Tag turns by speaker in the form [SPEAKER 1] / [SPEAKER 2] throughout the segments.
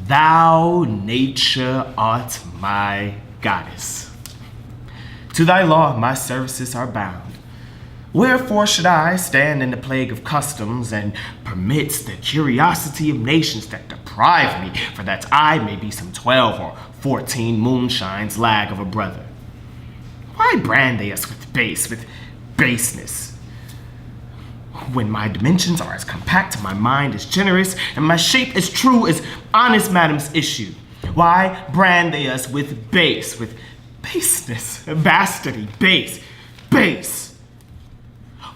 [SPEAKER 1] Thou, nature, art my goddess. To thy law my services are bound. Wherefore should I stand in the plague of customs and permit the curiosity of nations that deprive me, for that I may be some 12 or 14 moonshines lag of a brother? Why brand they us with baseness? When my dimensions are as compact, my mind is generous, and my shape as true as honest madam's issue. Why brand they us with baseness, bastardy, base?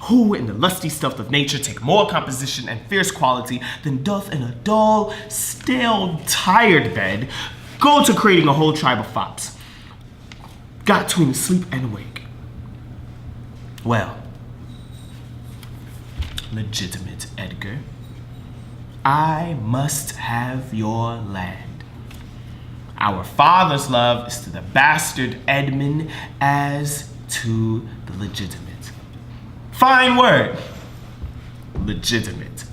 [SPEAKER 1] Who in the lusty stuff of nature take more composition and fierce quality than doth in a dull, stale, tired bed go to creating a whole tribe of fops, got between asleep and awake? Well, legitimate Edgar, I must have your land. Our father's love is to the bastard Edmund as to the legitimate. Fine word, legitimate.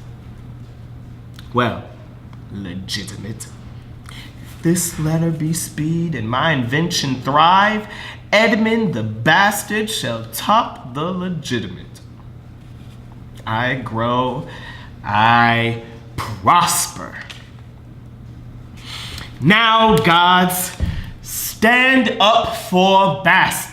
[SPEAKER 1] Well, legitimate. If this letter be speed and my invention thrive, Edmund the bastard shall top the legitimate. I grow, I prosper. Now, gods, stand up for bastards.